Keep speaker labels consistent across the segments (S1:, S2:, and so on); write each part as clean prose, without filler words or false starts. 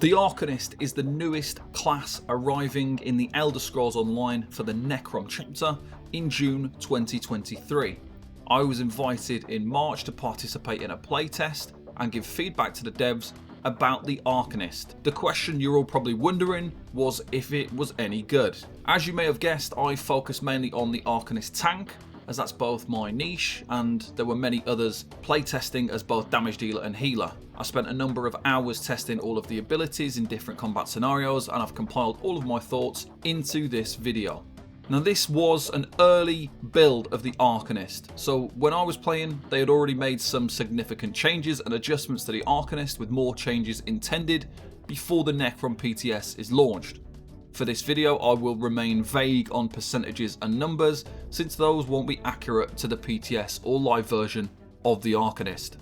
S1: The Arcanist is the newest class arriving in the Elder Scrolls Online for the Necrom chapter in June 2023. I was invited in March to participate in a playtest and give feedback to the devs about the Arcanist. The question you're all probably wondering was if it was any good. As you may have guessed, I focus mainly on the Arcanist tank, as that's both my niche, and there were many others playtesting as both damage dealer and healer. I spent a number of hours testing all of the abilities in different combat scenarios, and I've compiled all of my thoughts into this video. Now, this was an early build of the Arcanist, so when I was playing they had already made some significant changes and adjustments to the Arcanist, with more changes intended before the Necrom PTS is launched. For this video I will remain vague on percentages and numbers, since those won't be accurate to the PTS or live version of the Arcanist.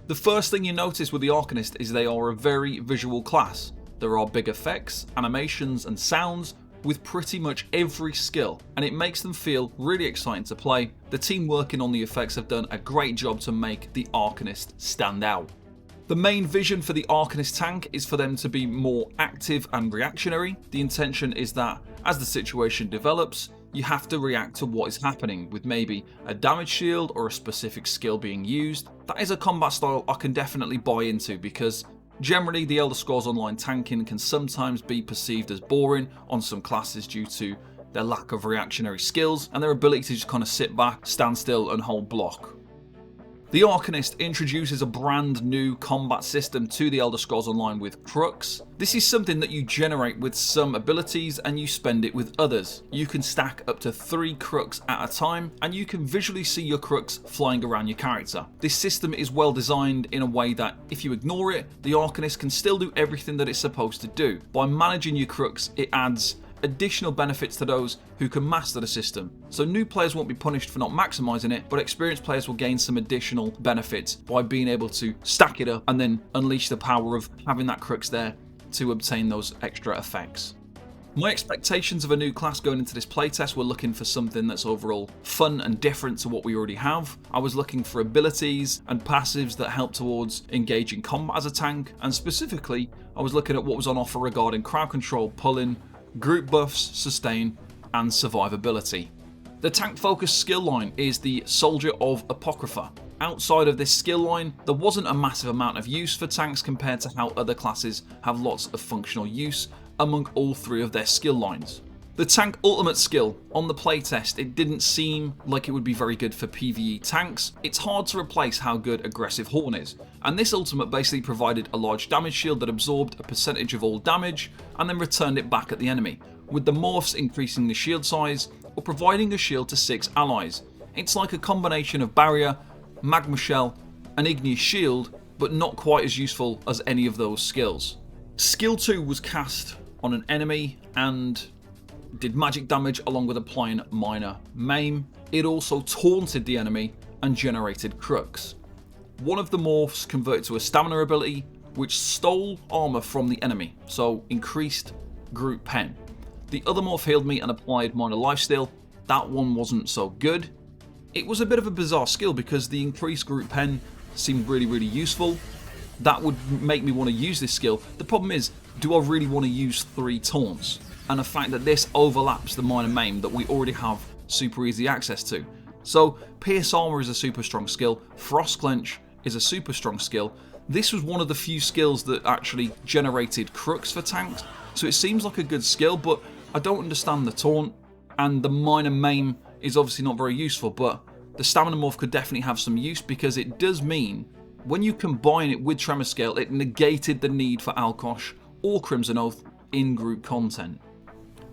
S1: The first thing you notice with the Arcanist is they are a very visual class. There are big effects, animations and sounds with pretty much every skill, and it makes them feel really exciting to play. The team working on the effects have done a great job to make the Arcanist stand out. The main vision for the Arcanist tank is for them to be more active and reactionary. The intention is that as the situation develops, you have to react to what is happening, with maybe a damage shield or a specific skill being used. That is a combat style I can definitely buy into, because generally the Elder Scrolls Online tanking can sometimes be perceived as boring on some classes due to their lack of reactionary skills and their ability to just kind of sit back, stand still and hold block. The Arcanist introduces a brand new combat system to the Elder Scrolls Online with CRUX. This is something that you generate with some abilities and you spend it with others. You can stack up to 3 CRUX at a time, and you can visually see your CRUX flying around your character. This system is well designed in a way that if you ignore it, the Arcanist can still do everything that it's supposed to do. By managing your CRUX, it adds additional benefits to those who can master the system. So new players won't be punished for not maximising it, but experienced players will gain some additional benefits by being able to stack it up and then unleash the power of having that CRUX there to obtain those extra effects. My expectations of a new class going into this playtest were looking for something that's overall fun and different to what we already have. I was looking for abilities and passives that help towards engaging combat as a tank, and specifically I was looking at what was on offer regarding crowd control, pulling, group buffs, sustain and survivability. The tank focused skill line is the Soldier of Apocrypha. Outside of this skill line, there wasn't a massive amount of use for tanks compared to how other classes have lots of functional use among all 3 of their skill lines. The tank ultimate skill, on the playtest it didn't seem like it would be very good for PvE tanks. It's hard to replace how good aggressive Horn is, and this ultimate basically provided a large damage shield that absorbed a percentage of all damage and then returned it back at the enemy, with the morphs increasing the shield size or providing a shield to 6 allies. It's like a combination of barrier, magma shell and igneous shield, but not quite as useful as any of those skills. Skill 2 was cast on an enemy and did magic damage along with applying minor maim. It also taunted the enemy and generated CRUX. One of the morphs converted to a stamina ability which stole armor from the enemy, so increased group pen. The other morph healed me and applied minor lifesteal. That one wasn't so good. It was a bit of a bizarre skill because the increased group pen seemed really useful. That would make me want to use this skill. The problem is, do I really want to use 3 taunts? And the fact that this overlaps the minor maim that we already have super easy access to. So Pierce Armor is a super strong skill, Frost Clench is a super strong skill. This was one of the few skills that actually generated CRUX for tanks, so it seems like a good skill, but I don't understand the taunt, and the minor maim is obviously not very useful, but the stamina morph could definitely have some use, because it does mean when you combine it with Tremor Scale, it negated the need for Alkosh or Crimson Oath in group content.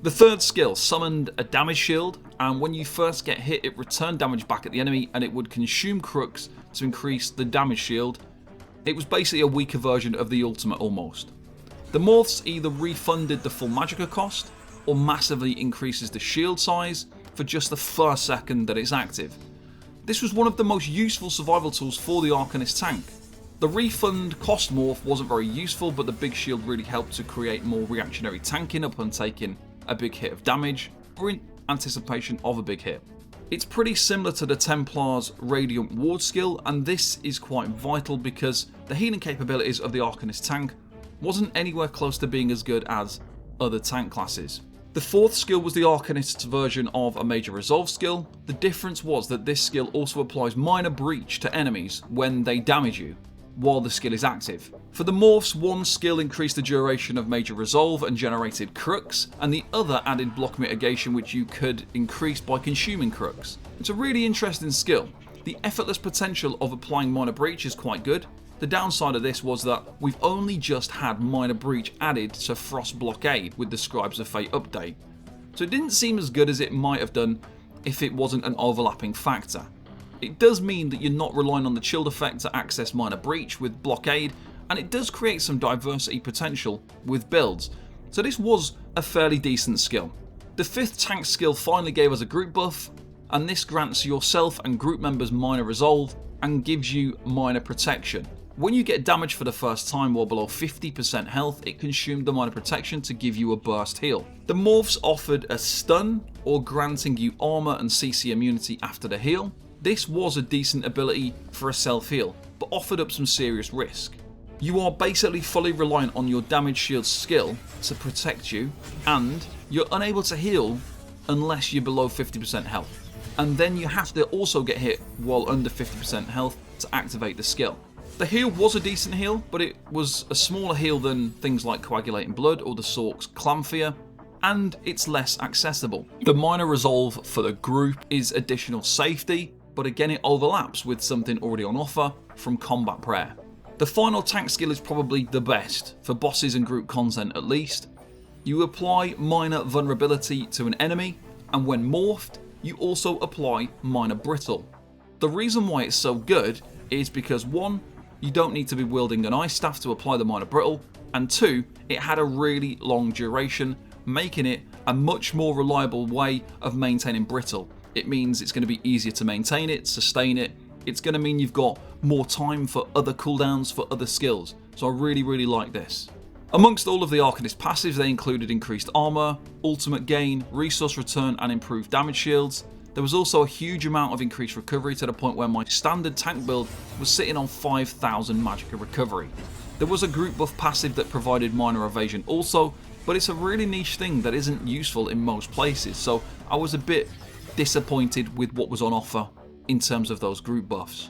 S1: The third skill summoned a damage shield, and when you first get hit it returned damage back at the enemy and it would consume CRUX to increase the damage shield. It was basically a weaker version of the ultimate almost. The morphs either refunded the full magicka cost or massively increases the shield size for just the first second that it's active. This was one of the most useful survival tools for the Arcanist tank. The refund cost morph wasn't very useful, but the big shield really helped to create more reactionary tanking upon taking a big hit of damage or in anticipation of a big hit. It's pretty similar to the Templar's Radiant Ward skill, and this is quite vital because the healing capabilities of the Arcanist tank wasn't anywhere close to being as good as other tank classes. The fourth skill was the Arcanist's version of a major resolve skill. The difference was that this skill also applies minor breach to enemies when they damage you, while the skill is active. For the morphs, one skill increased the duration of major resolve and generated CRUX, and the other added block mitigation, which you could increase by consuming CRUX. It's a really interesting skill. The effortless potential of applying minor breach is quite good. The downside of this was that we've only just had minor breach added to Frost Blockade with the Scribes of Fate update, so it didn't seem as good as it might have done if it wasn't an overlapping factor. It does mean that you're not relying on the chilled effect to access minor breach with Blockade, and it does create some diversity potential with builds, so this was a fairly decent skill. The fifth tank skill finally gave us a group buff, and this grants yourself and group members minor resolve and gives you minor protection. When you get damaged for the first time while below 50% health, it consumed the minor protection to give you a burst heal. The morphs offered a stun or granting you armor and CC immunity after the heal. This was a decent ability for a self heal, but offered up some serious risk. You are basically fully reliant on your damage shield skill to protect you, and you're unable to heal unless you're below 50% health. And then you have to also get hit while under 50% health to activate the skill. The heal was a decent heal, but it was a smaller heal than things like Coagulating Blood or the Sork's Clamphia, and it's less accessible. The minor resolve for the group is additional safety, but again it overlaps with something already on offer from Combat Prayer. The final tank skill is probably the best, for bosses and group content at least. You apply minor vulnerability to an enemy, and when morphed, you also apply minor brittle. The reason why it's so good is because 1, you don't need to be wielding an ice staff to apply the minor brittle, and 2, it had a really long duration, making it a much more reliable way of maintaining brittle. It means it's going to be easier to maintain it, sustain it. It's going to mean you've got more time for other cooldowns for other skills, so I really like this. Amongst all of the Arcanist passives, they included increased armor, ultimate gain, resource return, and improved damage shields. There was also a huge amount of increased recovery to the point where my standard tank build was sitting on 5,000 magicka recovery. There was a group buff passive that provided minor evasion also, but it's a really niche thing that isn't useful in most places, so I was a bit disappointed with what was on offer in terms of those group buffs.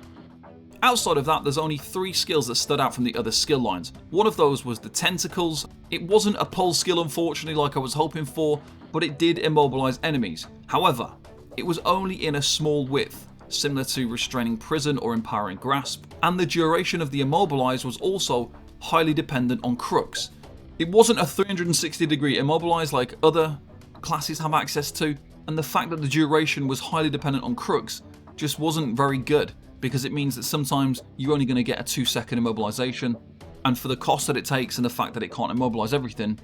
S1: Outside of that, there's only 3 skills that stood out from the other skill lines. One of those was the Tentacles. It wasn't a pull skill unfortunately like I was hoping for, but it did immobilize enemies. However, it was only in a small width, similar to Restraining Prison or Empowering Grasp, and the duration of the immobilize was also highly dependent on CRUX. It wasn't a 360-degree immobilize like other classes have access to, and the fact that the duration was highly dependent on CRUX just wasn't very good, because it means that sometimes you're only going to get a 2-second immobilization, and for the cost that it takes and the fact that it can't immobilize everything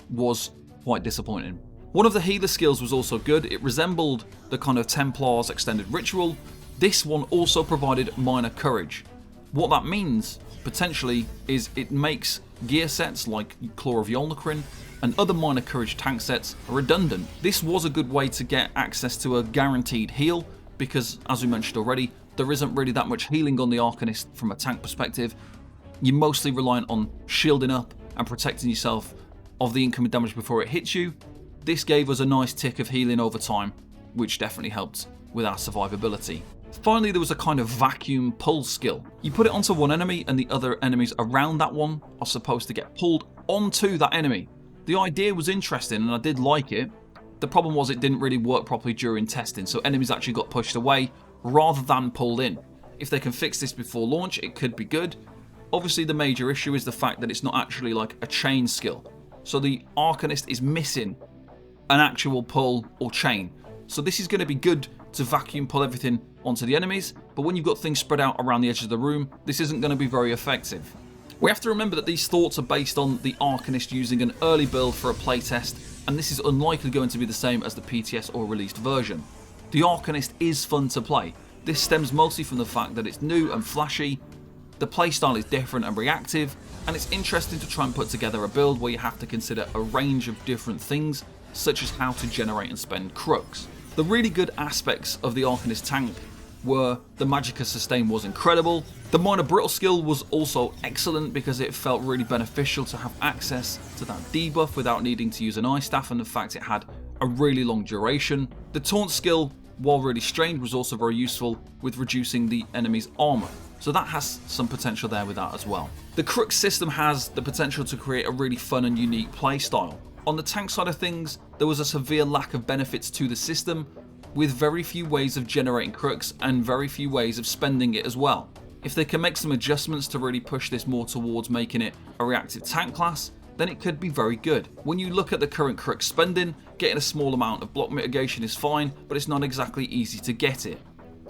S1: was quite disappointing. One of the healer skills was also good. It resembled the kind of Templar's extended ritual. This one also provided minor courage. What that means, potentially, is it makes gear sets like Claw of Yolnahkriin and other minor courage tank sets redundant. This was a good way to get access to a guaranteed heal, because as we mentioned already, there isn't really that much healing on the Arcanist from a tank perspective. You're mostly reliant on shielding up and protecting yourself of the incoming damage before it hits you. This gave us a nice tick of healing over time, which definitely helped with our survivability. Finally, there was a kind of vacuum pull skill. You put it onto one enemy and the other enemies around that one are supposed to get pulled onto that enemy. The idea was interesting and I did like it. The problem was it didn't really work properly during testing, so enemies actually got pushed away rather than pulled in. If they can fix this before launch, it could be good. Obviously the major issue is the fact that it's not actually like a chain skill. So the Arcanist is missing an actual pull or chain. So this is going to be good to vacuum pull everything onto the enemies, but when you've got things spread out around the edges of the room, this isn't going to be very effective. We have to remember that these thoughts are based on the Arcanist using an early build for a playtest, and this is unlikely going to be the same as the PTS or released version. The Arcanist is fun to play. This stems mostly from the fact that it's new and flashy, the playstyle is different and reactive, and it's interesting to try and put together a build where you have to consider a range of different things, such as how to generate and spend CRUX. The really good aspects of the Arcanist tank where the Magicka sustain was incredible. The minor brittle skill was also excellent because it felt really beneficial to have access to that debuff without needing to use an ice staff, and the fact it had a really long duration. The taunt skill, while really strange, was also very useful with reducing the enemy's armor, so that has some potential there with that as well. The CRUX system has the potential to create a really fun and unique playstyle. On the tank side of things, there was a severe lack of benefits to the system, with very few ways of generating CRUX and very few ways of spending it as well. If they can make some adjustments to really push this more towards making it a reactive tank class, then it could be very good. When you look at the current CRUX spending, getting a small amount of block mitigation is fine, but it's not exactly easy to get it.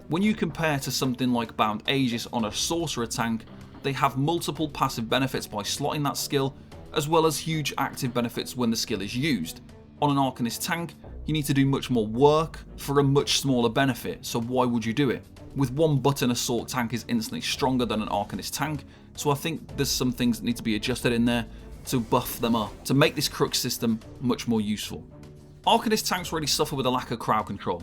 S1: When you compare to something like Bound Aegis on a sorcerer tank, they have multiple passive benefits by slotting that skill, as well as huge active benefits when the skill is used. On an Arcanist tank, you need to do much more work for a much smaller benefit, so why would you do it? With one button, Assault tank is instantly stronger than an Arcanist tank, so I think there's some things that need to be adjusted in there to buff them up, to make this CRUX system much more useful. Arcanist tanks really suffer with a lack of crowd control.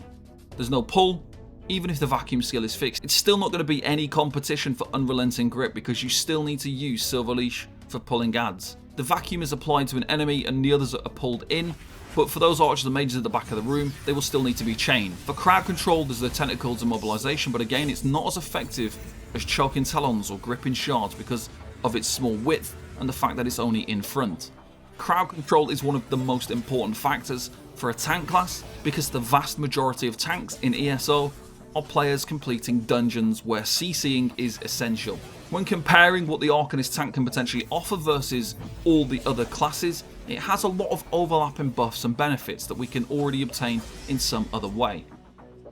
S1: There's no pull. Even if the vacuum skill is fixed, it's still not going to be any competition for unrelenting grip because you still need to use Silver Leash for pulling adds. The vacuum is applied to an enemy and the others are pulled in, but for those archers and mages at the back of the room, they will still need to be chained. For crowd control, there's the Tentacles immobilization, but again, it's not as effective as choking talons or gripping shards because of its small width and the fact that it's only in front. Crowd control is one of the most important factors for a tank class because the vast majority of tanks in ESO are players completing dungeons where CCing is essential. When comparing what the Arcanist tank can potentially offer versus all the other classes, it has a lot of overlapping buffs and benefits that we can already obtain in some other way.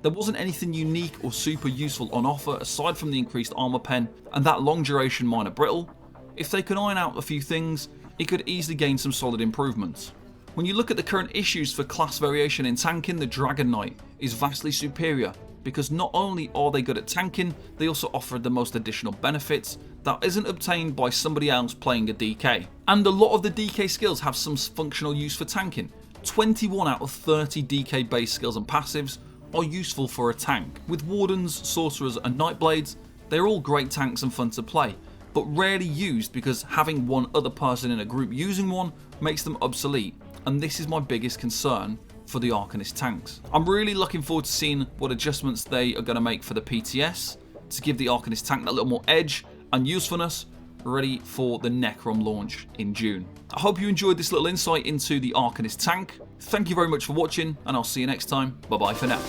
S1: There wasn't anything unique or super useful on offer aside from the increased armor pen and that long duration minor brittle. If they could iron out a few things, it could easily gain some solid improvements. When you look at the current issues for class variation in tanking, the Dragon Knight is vastly superior because not only are they good at tanking, they also offer the most additional benefits that isn't obtained by somebody else playing a DK. And a lot of the DK skills have some functional use for tanking. 21 out of 30 DK based skills and passives are useful for a tank. With Wardens, Sorcerers and Nightblades, they're all great tanks and fun to play, but rarely used because having one other person in a group using one makes them obsolete, and this is my biggest concern for the Arcanist tanks. I'm really looking forward to seeing what adjustments they are going to make for the PTS to give the Arcanist tank that little more edge and usefulness ready for the Necrom launch in June. I hope you enjoyed this little insight into the Arcanist tank. Thank you very much for watching and I'll see you next time. Bye bye for now.